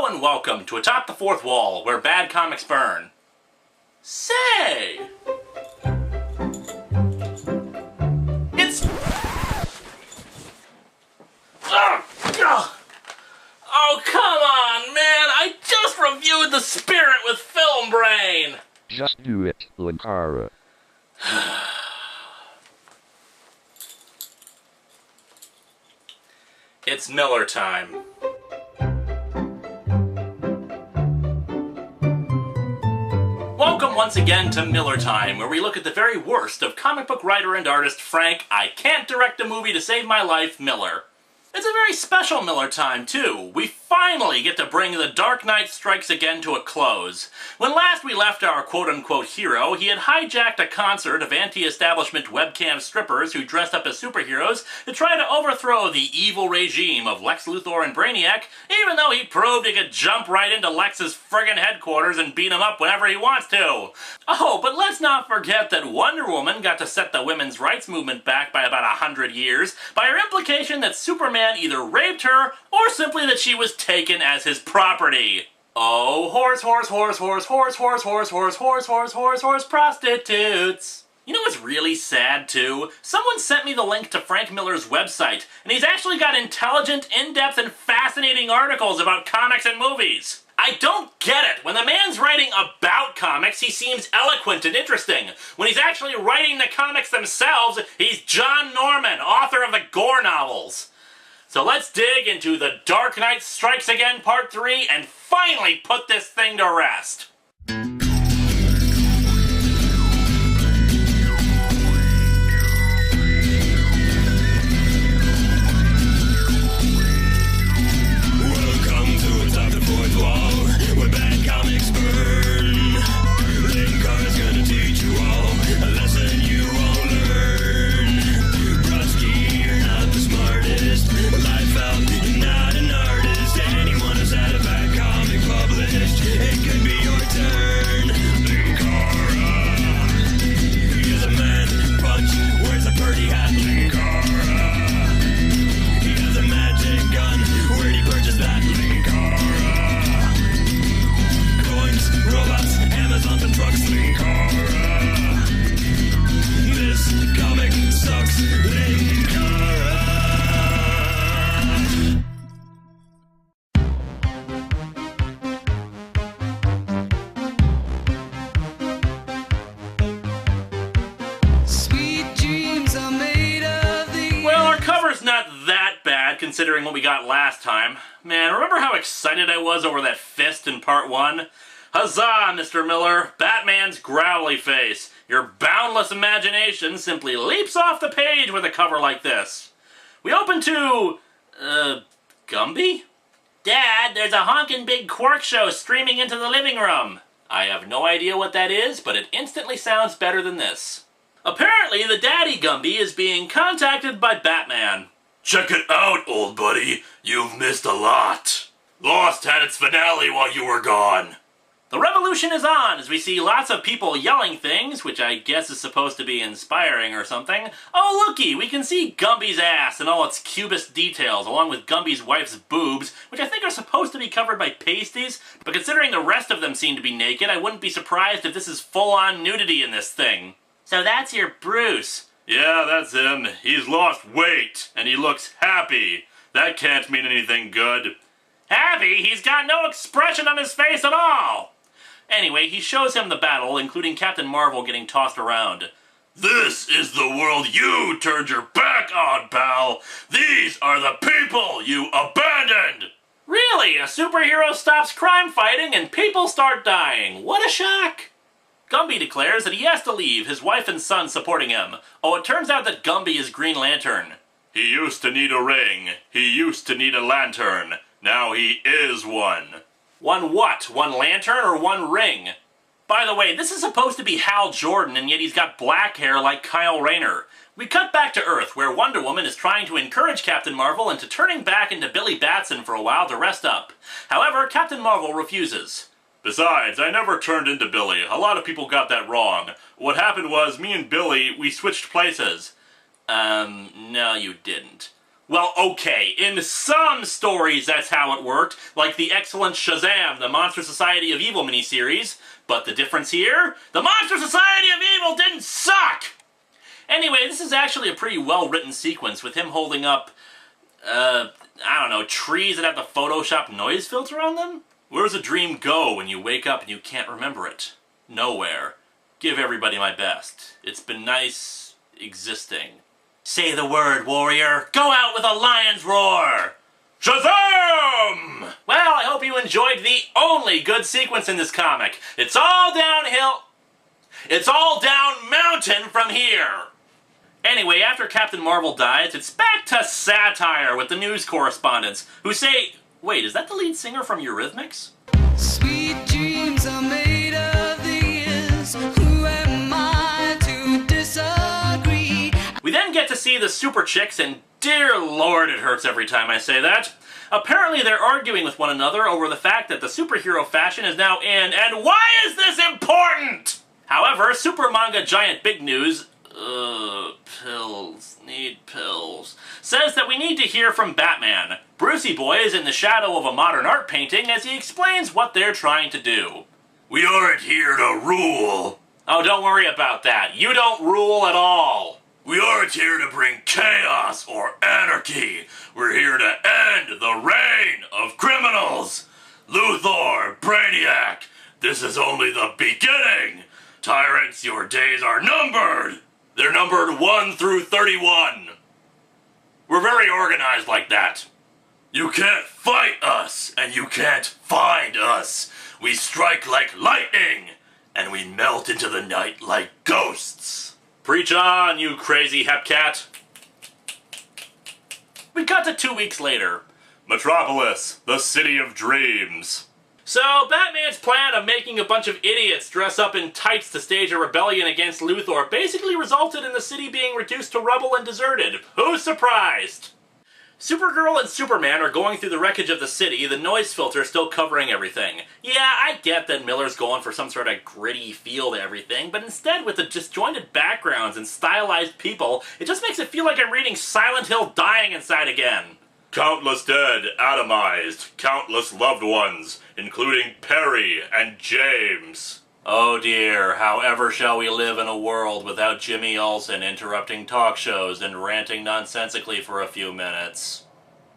Hello and welcome to Atop the Fourth Wall, where bad comics burn. Say! It's... Oh, come on, man! I just reviewed The Spirit with Film Brain! Just do it, Linkara. It's Miller time. Welcome once again to Miller Time, where we look at the very worst of comic book writer and artist Frank I Can't Direct a Movie to Save My Life Miller. It's a very special Miller Time, too. We finally get to bring The Dark Knight Strikes Again to a close. When last we left our quote-unquote hero, he had hijacked a concert of anti-establishment webcam strippers who dressed up as superheroes to try to overthrow the evil regime of Lex Luthor and Brainiac, even though he proved he could jump right into Lex's friggin' headquarters and beat him up whenever he wants to. Oh, but let's not forget that Wonder Woman got to set the women's rights movement back by about 100 years by her implication that Superman either raped her or simply that she was taken as his property. Oh, horse, horse, horse, horse, horse, horse, horse, horse, horse, horse, horse, horse, prostitutes. You know what's really sad, too? Someone sent me the link to Frank Miller's website, and he's actually got intelligent, in-depth, and fascinating articles about comics and movies. I don't get it. When the man's writing about comics, he seems eloquent and interesting. When he's actually writing the comics themselves, he's John Norman, author of the Gore novels. So let's dig into The Dark Knight Strikes Again Part 3 and finally put this thing to rest. Welcome to Atop the Fourth Wall, where bad comics burn. Linkara's gonna teach you all a lesson you won't learn. Brodsky, you're not the smartest. Life out, you're not an artist. Anyone who's had a bad comic published, it could be your turn. Linkara, he's a man punch, wears a birdie hat. Linkara, he has a magic gun. Where'd he purchase that? Linkara, coins, robots, Amazon and trucks. Linkara, this comic sucks. Linkara. Sweet dreams are made of the... Well, our cover's not that bad considering what we got last time. Man, remember how excited I was over that fist in Part 1? Huzzah, Mr. Miller! Batman's growly face. Your boundless imagination simply leaps off the page with a cover like this. We open to... Gumby? Dad, there's a honkin' big Quark show streaming into the living room. I have no idea what that is, but it instantly sounds better than this. Apparently, the Daddy Gumby is being contacted by Batman. Check it out, old buddy. You've missed a lot. Lost had its finale while you were gone. The revolution is on as we see lots of people yelling things, which I guess is supposed to be inspiring or something. Oh, looky, we can see Gumby's ass and all its cubist details, along with Gumby's wife's boobs, which I think are supposed to be covered by pasties, but considering the rest of them seem to be naked, I wouldn't be surprised if this is full-on nudity in this thing. So that's your Bruce. Yeah, that's him. He's lost weight, and he looks happy. That can't mean anything good. Happy? He's got no expression on his face at all! Anyway, he shows him the battle, including Captain Marvel getting tossed around. This is the world you turned your back on, pal! These are the people you abandoned! Really? A superhero stops crime fighting and people start dying. What a shock! Gumby declares that he has to leave, his wife and son supporting him. Oh, it turns out that Gumby is Green Lantern. He used to need a ring. He used to need a lantern. Now he is one. One what? One lantern or one ring? By the way, this is supposed to be Hal Jordan, and yet he's got black hair like Kyle Rayner. We cut back to Earth, where Wonder Woman is trying to encourage Captain Marvel into turning back into Billy Batson for a while to rest up. However, Captain Marvel refuses. Besides, I never turned into Billy. A lot of people got that wrong. What happened was, me and Billy, we switched places. No, you didn't. Well, okay, in some stories that's how it worked, like the excellent Shazam, the Monster Society of Evil miniseries. But the difference here? The Monster Society of Evil didn't suck! Anyway, this is actually a pretty well-written sequence with him holding up, I don't know, trees that have the Photoshop noise filter on them? Where does a dream go when you wake up and you can't remember it? Nowhere. Give everybody my best. It's been nice existing. Say the word, warrior. Go out with a lion's roar! Shazam! Well, I hope you enjoyed the only good sequence in this comic. It's all downhill. It's all down mountain from here. Anyway, after Captain Marvel dies, it's back to satire with the news correspondents, who say, wait, is that the lead singer from Eurythmics? Sweet dreams are made of these. Who am I to disagree? We then get to see the Super Chicks, and dear lord, it hurts every time I say that. Apparently they're arguing with one another over the fact that the superhero fashion is now in, and why is this important? However, super manga giant Big News, pills, need pills, says that we need to hear from Batman. Brucey Boy is in the shadow of a modern art painting as he explains what they're trying to do. We aren't here to rule. Oh, don't worry about that. You don't rule at all. We aren't here to bring chaos or anarchy. We're here to end the reign of criminals. Luthor, Brainiac, this is only the beginning. Tyrants, your days are numbered. They're numbered 1 through 31. We're very organized like that. You can't fight us, and you can't find us. We strike like lightning, and we melt into the night like ghosts. Preach on, you crazy hepcat. We cut to 2 weeks later. Metropolis, the city of dreams. So, Batman's plan of making a bunch of idiots dress up in tights to stage a rebellion against Luthor basically resulted in the city being reduced to rubble and deserted. Who's surprised? Supergirl and Superman are going through the wreckage of the city, the noise filter still covering everything. Yeah, I get that Miller's going for some sort of gritty feel to everything, but instead with the disjointed backgrounds and stylized people, it just makes it feel like I'm reading Silent Hill dying inside again. Countless dead, atomized, countless loved ones, including Perry and James. Oh dear, however shall we live in a world without Jimmy Olsen interrupting talk shows and ranting nonsensically for a few minutes?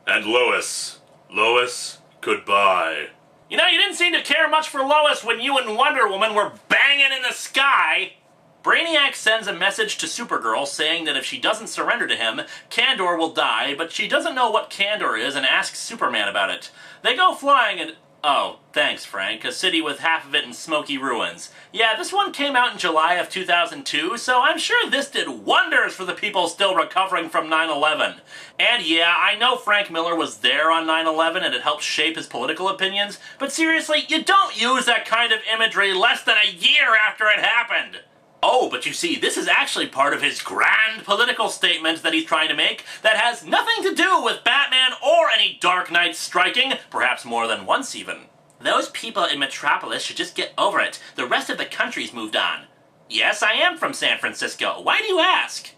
And Lois. Lois, goodbye. You know, you didn't seem to care much for Lois when you and Wonder Woman were banging in the sky. Brainiac sends a message to Supergirl saying that if she doesn't surrender to him, Kandor will die, but she doesn't know what Kandor is and asks Superman about it. They go flying and... Oh, thanks, Frank. A city with half of it in smoky ruins. Yeah, this one came out in July of 2002, so I'm sure this did wonders for the people still recovering from 9/11. And yeah, I know Frank Miller was there on 9/11 and it helped shape his political opinions, but seriously, you don't use that kind of imagery less than a year after it happened. Oh, but you see, this is actually part of his grand political statement that he's trying to make that has nothing to do with Batman or any Dark Knight striking, perhaps more than once even. Those people in Metropolis should just get over it. The rest of the country's moved on. Yes, I am from San Francisco. Why do you ask?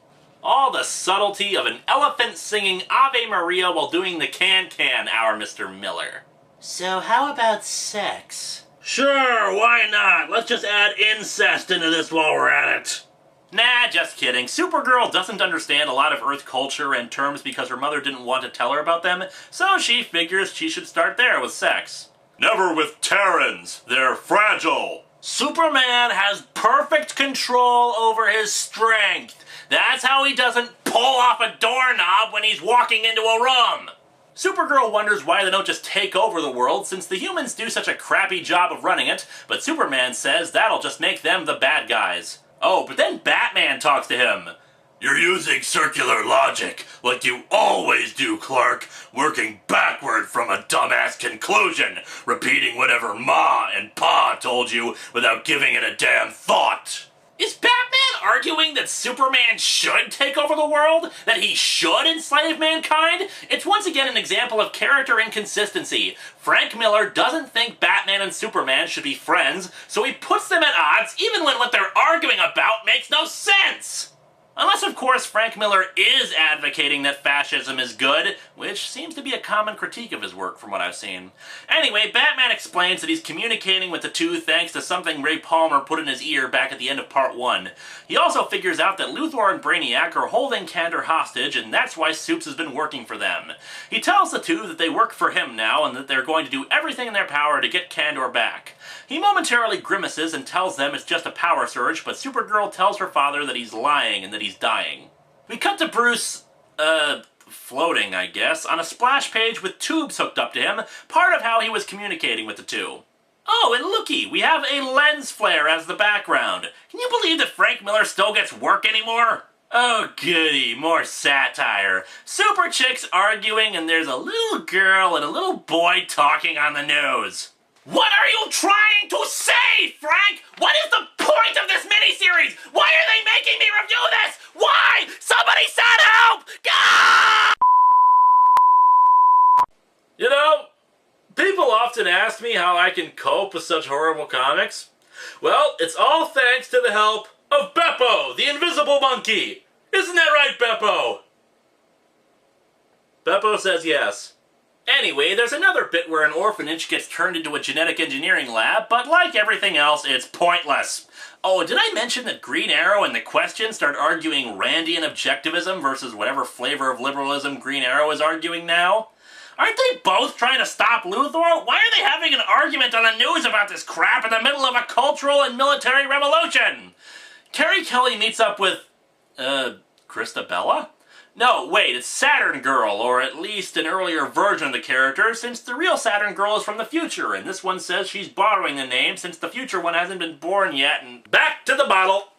All the subtlety of an elephant singing Ave Maria while doing the can-can, our Mr. Miller. So how about sex? Sure, why not? Let's just add incest into this while we're at it. Nah, just kidding. Supergirl doesn't understand a lot of Earth culture and terms because her mother didn't want to tell her about them, so she figures she should start there with sex. Never with Terrans. They're fragile. Superman has perfect control over his strength. That's how he doesn't pull off a doorknob when he's walking into a room. Supergirl wonders why they don't just take over the world since the humans do such a crappy job of running it, but Superman says that'll just make them the bad guys. Oh, but then Batman talks to him. You're using circular logic, like you always do, Clark, working backward from a dumbass conclusion, repeating whatever Ma and Pa told you without giving it a damn thought. Is Batman arguing that Superman should take over the world? That he should enslave mankind? It's once again an example of character inconsistency. Frank Miller doesn't think Batman and Superman should be friends, so he puts them at odds even when what they're arguing about makes no sense. Unless, of course, Frank Miller is advocating that fascism is good, which seems to be a common critique of his work from what I've seen. Anyway, Batman explains that he's communicating with the two thanks to something Ray Palmer put in his ear back at the end of Part 1. He also figures out that Luthor and Brainiac are holding Kandor hostage, and that's why Supes has been working for them. He tells the two that they work for him now, and that they're going to do everything in their power to get Kandor back. He momentarily grimaces and tells them it's just a power surge, but Supergirl tells her father that he's lying and that he's dying. We cut to Bruce, floating, I guess, on a splash page with tubes hooked up to him, part of how he was communicating with the two. Oh, and looky, we have a lens flare as the background. Can you believe that Frank Miller still gets work anymore? Oh goody, more satire. Super chicks arguing and there's a little girl and a little boy talking on the news. What are you trying to say, Frank? What is the point of this miniseries? Why are they making me review this? Why? Somebody send help! Ah! You know, people often ask me how I can cope with such horrible comics. Well, it's all thanks to the help of Beppo, the invisible monkey. Isn't that right, Beppo? Beppo says yes. Anyway, there's another bit where an orphanage gets turned into a genetic engineering lab, but like everything else, it's pointless. Oh, did I mention that Green Arrow and The Question start arguing Randian objectivism versus whatever flavor of liberalism Green Arrow is arguing now? Aren't they both trying to stop Luthor? Why are they having an argument on the news about this crap in the middle of a cultural and military revolution? Carrie Kelly meets up with, Christabella? No, wait, it's Saturn Girl, or at least an earlier version of the character, since the real Saturn Girl is from the future, and this one says she's borrowing the name since the future one hasn't been born yet, and back to the bottle!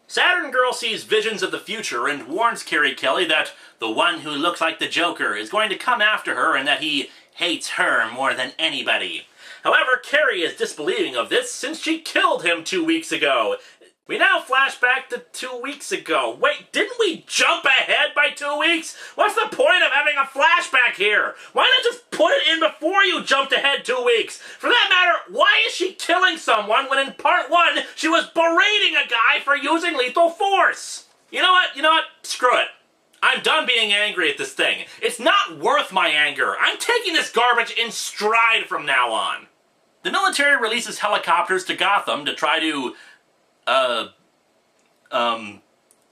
Saturn Girl sees visions of the future and warns Carrie Kelly that the one who looks like the Joker is going to come after her and that he hates her more than anybody. However, Carrie is disbelieving of this since she killed him 2 weeks ago. We now flash back to 2 weeks ago. Wait, didn't we jump ahead by 2 weeks? What's the point of having a flashback here? Why not just put it in before you jumped ahead 2 weeks? For that matter, why is she killing someone when in Part 1 she was berating a guy for using lethal force? You know what? Screw it. I'm done being angry at this thing. It's not worth my anger. I'm taking this garbage in stride from now on. The military releases helicopters to Gotham to try to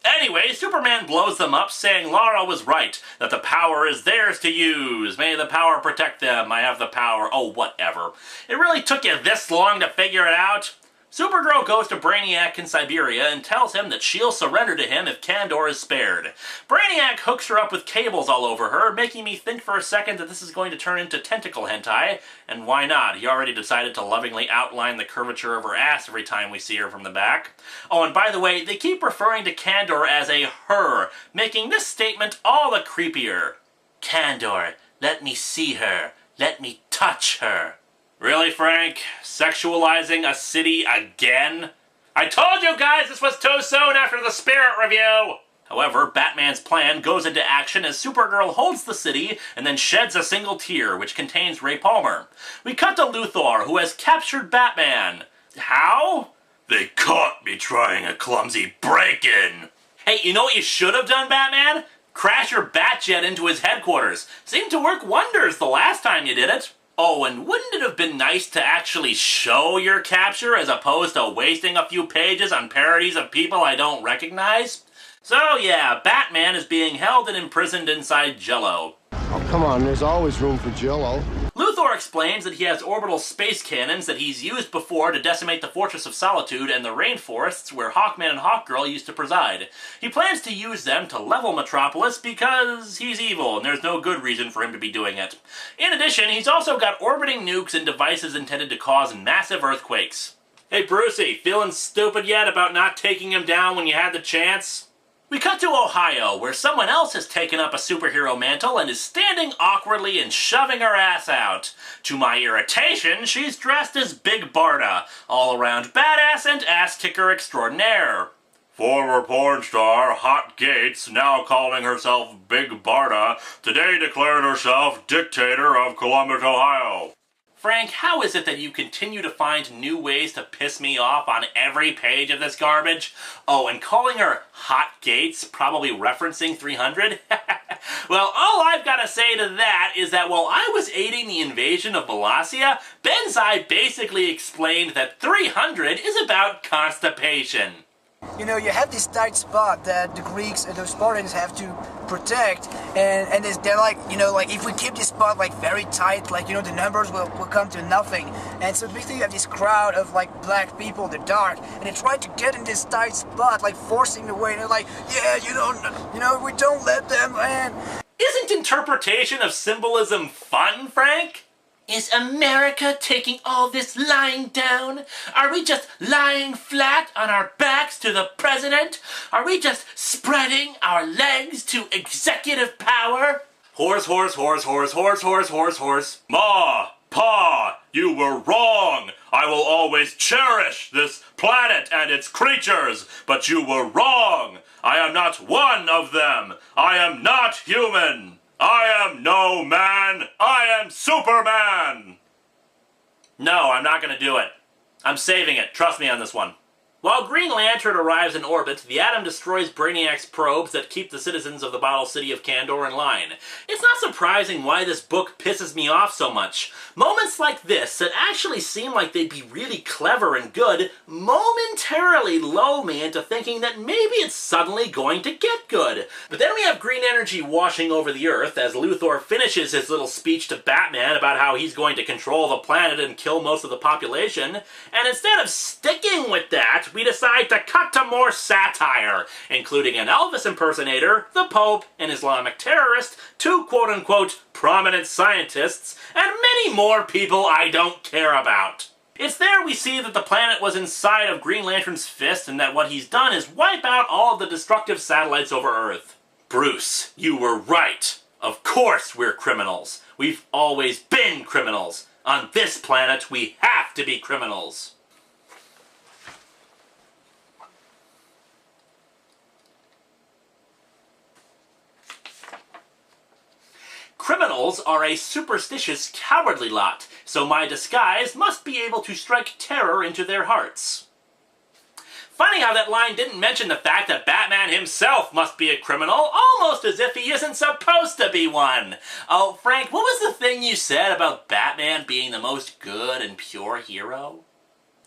Anyway, Superman blows them up, saying Lara was right, that the power is theirs to use. May the power protect them. I have the power. Oh, whatever. It really took you this long to figure it out? Supergirl goes to Brainiac in Siberia and tells him that she'll surrender to him if Kandor is spared. Brainiac hooks her up with cables all over her, making me think for a second that this is going to turn into tentacle hentai, and why not? He already decided to lovingly outline the curvature of her ass every time we see her from the back. Oh, and by the way, they keep referring to Kandor as a her, making this statement all the creepier. Kandor, let me see her. Let me touch her. Really, Frank? Sexualizing a city again? I told you guys this was too soon after the Spirit review! However, Batman's plan goes into action as Supergirl holds the city and then sheds a single tear, which contains Ray Palmer. We cut to Luthor, who has captured Batman. How? They caught me trying a clumsy break-in. Hey, you know what you should have done, Batman? Crash your Batjet into his headquarters. Seemed to work wonders the last time you did it. Oh, and wouldn't it have been nice to actually show your capture as opposed to wasting a few pages on parodies of people I don't recognize? So yeah, Batman is being held and imprisoned inside Jell-O. Oh, come on, there's always room for Jell-O. Luthor explains that he has orbital space cannons that he's used before to decimate the Fortress of Solitude and the rainforests where Hawkman and Hawkgirl used to preside. He plans to use them to level Metropolis because he's evil and there's no good reason for him to be doing it. In addition, he's also got orbiting nukes and devices intended to cause massive earthquakes. Hey Brucey, feeling stupid yet about not taking him down when you had the chance? We cut to Ohio, where someone else has taken up a superhero mantle and is standing awkwardly and shoving her ass out. To my irritation, she's dressed as Big Barda, all-around badass and ass-kicker extraordinaire. Former porn star Hot Gates, now calling herself Big Barda, today declared herself dictator of Columbus, Ohio. Frank, how is it that you continue to find new ways to piss me off on every page of this garbage? Oh, and calling her Hot Gates, probably referencing 300? Well, all I've got to say to that is that while I was aiding the invasion of Molossia, Benzai basically explained that 300 is about constipation. You know, you have this tight spot that the Greeks and the Spartans have to protect, and they're like, you know, like, if we keep this spot, like, very tight, like, you know, the numbers will come to nothing. And so basically you have this crowd of, like, black people in the dark, and they try to get in this tight spot, like, forcing the way, and they're like, yeah, we don't let them in. Isn't interpretation of symbolism fun, Frank? Is America taking all this lying down? Are we just lying flat on our backs to the president? Are we just spreading our legs to executive power? Horse, horse, horse, horse, horse, horse, horse, horse. Ma, Pa, you were wrong. I will always cherish this planet and its creatures, but you were wrong. I am not one of them. I am not human. I am no man! I am Superman! No, I'm not gonna do it. I'm saving it. Trust me on this one. While Green Lantern arrives in orbit, the Atom destroys Brainiac's probes that keep the citizens of the bottle city of Kandor in line. It's not surprising why this book pisses me off so much. Moments like this, that actually seem like they'd be really clever and good, momentarily lull me into thinking that maybe it's suddenly going to get good. But then we have green energy washing over the Earth as Luthor finishes his little speech to Batman about how he's going to control the planet and kill most of the population, and instead of sticking with that, we decide to cut to more satire, including an Elvis impersonator, the Pope, an Islamic terrorist, two quote-unquote prominent scientists, and many more people I don't care about. It's there we see that the planet was inside of Green Lantern's fist and that what he's done is wipe out all of the destructive satellites over Earth. Bruce, you were right. Of course we're criminals. We've always been criminals. On this planet, we have to be criminals. Criminals are a superstitious, cowardly lot, so my disguise must be able to strike terror into their hearts. Funny how that line didn't mention the fact that Batman himself must be a criminal, almost as if he isn't supposed to be one. Oh, Frank, what was the thing you said about Batman being the most good and pure hero?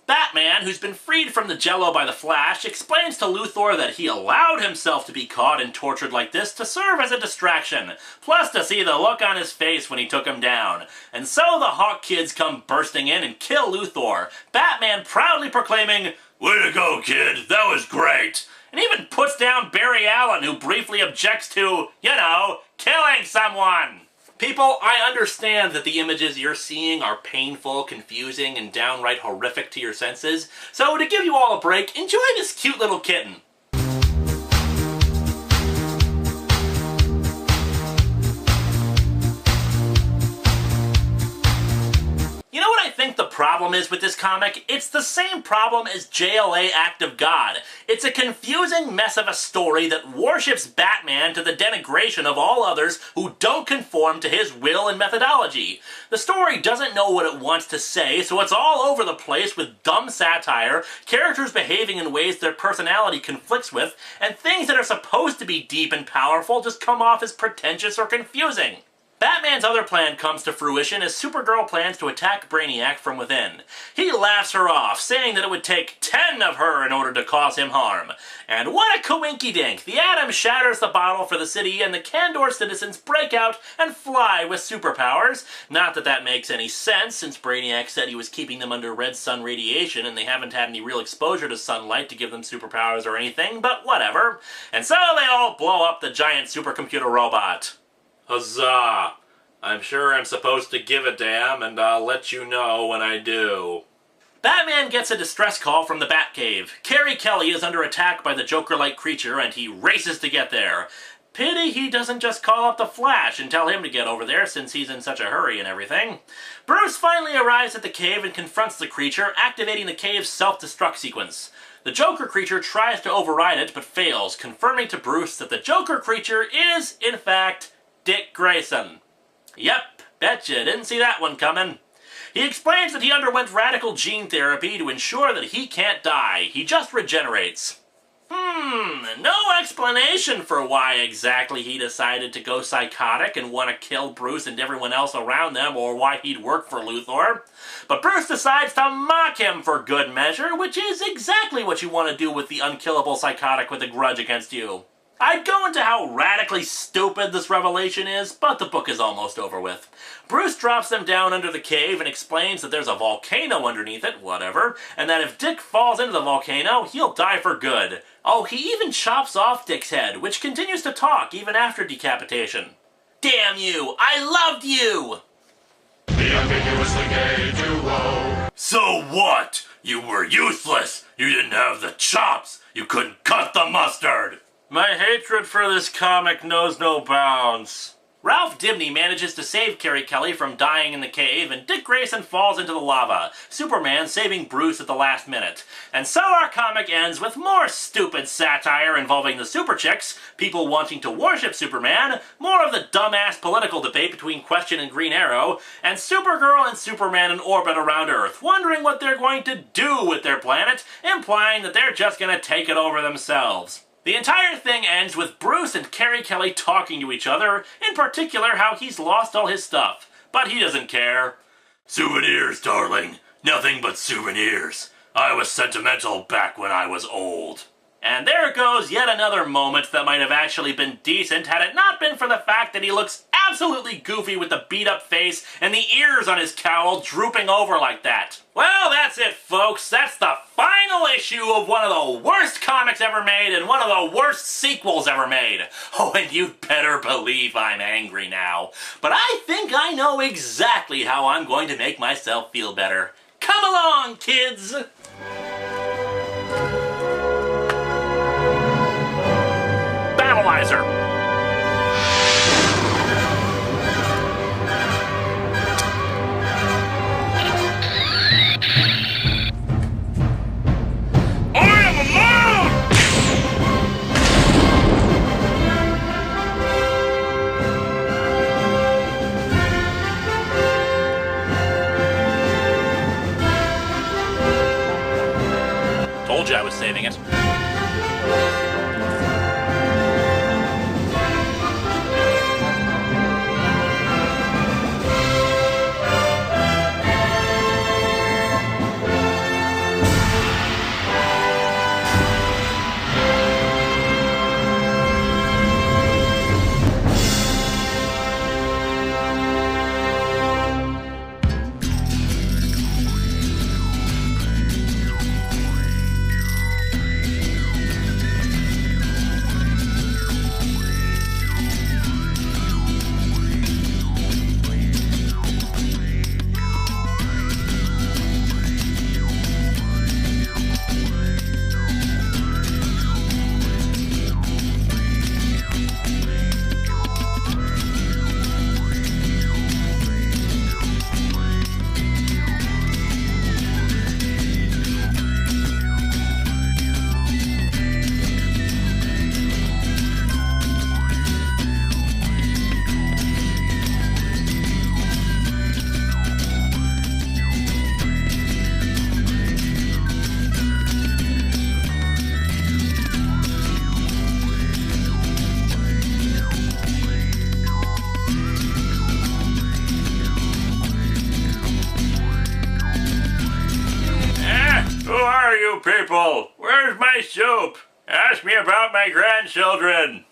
Batman, who's been freed from the Jello by the Flash, explains to Luthor that he allowed himself to be caught and tortured like this to serve as a distraction, plus to see the look on his face when he took him down. And so the Hawk kids come bursting in and kill Luthor, Batman proudly proclaiming, "Way to go, kid, that was great!" And even puts down Barry Allen, who briefly objects to, killing someone! People, I understand that the images you're seeing are painful, confusing, and downright horrific to your senses, so to give you all a break, enjoy this cute little kitten. You know what I think the problem is with this comic? It's the same problem as JLA Act of God. It's a confusing mess of a story that worships Batman to the denigration of all others who don't conform to his will and methodology. The story doesn't know what it wants to say, so it's all over the place with dumb satire, characters behaving in ways their personality conflicts with, and things that are supposed to be deep and powerful just come off as pretentious or confusing. Batman's other plan comes to fruition as Supergirl plans to attack Brainiac from within. He laughs her off, saying that it would take 10 of her in order to cause him harm. And what a coinky-dink! The Atom shatters the bottle for the city, and the Kandor citizens break out and fly with superpowers. Not that that makes any sense, since Brainiac said he was keeping them under red sun radiation, and they haven't had any real exposure to sunlight to give them superpowers or anything, but whatever. And so they all blow up the giant supercomputer robot. Huzzah! I'm sure I'm supposed to give a damn, and I'll let you know when I do. Batman gets a distress call from the Batcave. Carrie Kelly is under attack by the Joker-like creature, and he races to get there. Pity he doesn't just call up the Flash and tell him to get over there since he's in such a hurry and everything. Bruce finally arrives at the cave and confronts the creature, activating the cave's self-destruct sequence. The Joker creature tries to override it, but fails, confirming to Bruce that the Joker creature is, in fact, Dick Grayson. Yep, betcha, didn't see that one coming. He explains that he underwent radical gene therapy to ensure that he can't die. He just regenerates. No explanation for why exactly he decided to go psychotic and want to kill Bruce and everyone else around them, or why he'd work for Luthor. But Bruce decides to mock him for good measure, which is exactly what you want to do with the unkillable psychotic with a grudge against you. I'd go into how radically stupid this revelation is, but the book is almost over with. Bruce drops them down under the cave and explains that there's a volcano underneath it, whatever, and that if Dick falls into the volcano, he'll die for good. Oh, he even chops off Dick's head, which continues to talk even after decapitation. Damn you! I loved you! The ambiguously gay duo. So what? You were useless! You didn't have the chops! You couldn't cut the mustard! My hatred for this comic knows no bounds. Ralph Dibny manages to save Carrie Kelly from dying in the cave, and Dick Grayson falls into the lava, Superman saving Bruce at the last minute. And so our comic ends with more stupid satire involving the Super Chicks, people wanting to worship Superman, more of the dumbass political debate between Question and Green Arrow, and Supergirl and Superman in orbit around Earth, wondering what they're going to do with their planet, implying that they're just going to take it over themselves. The entire thing ends with Bruce and Carrie Kelly talking to each other, in particular how he's lost all his stuff, but he doesn't care. Souvenirs, darling. Nothing but souvenirs. I was sentimental back when I was old. And there goes yet another moment that might have actually been decent had it not been for the fact that he looks absolutely goofy with the beat-up face and the ears on his cowl drooping over like that. Well, that's it, folks. That's the final issue of one of the worst comics ever made and one of the worst sequels ever made. Oh, and you'd better believe I'm angry now. But I think I know exactly how I'm going to make myself feel better. Come along, kids! Battleizer. I am a man! Told you I was saving it. People, where's my soup? Ask me about my grandchildren.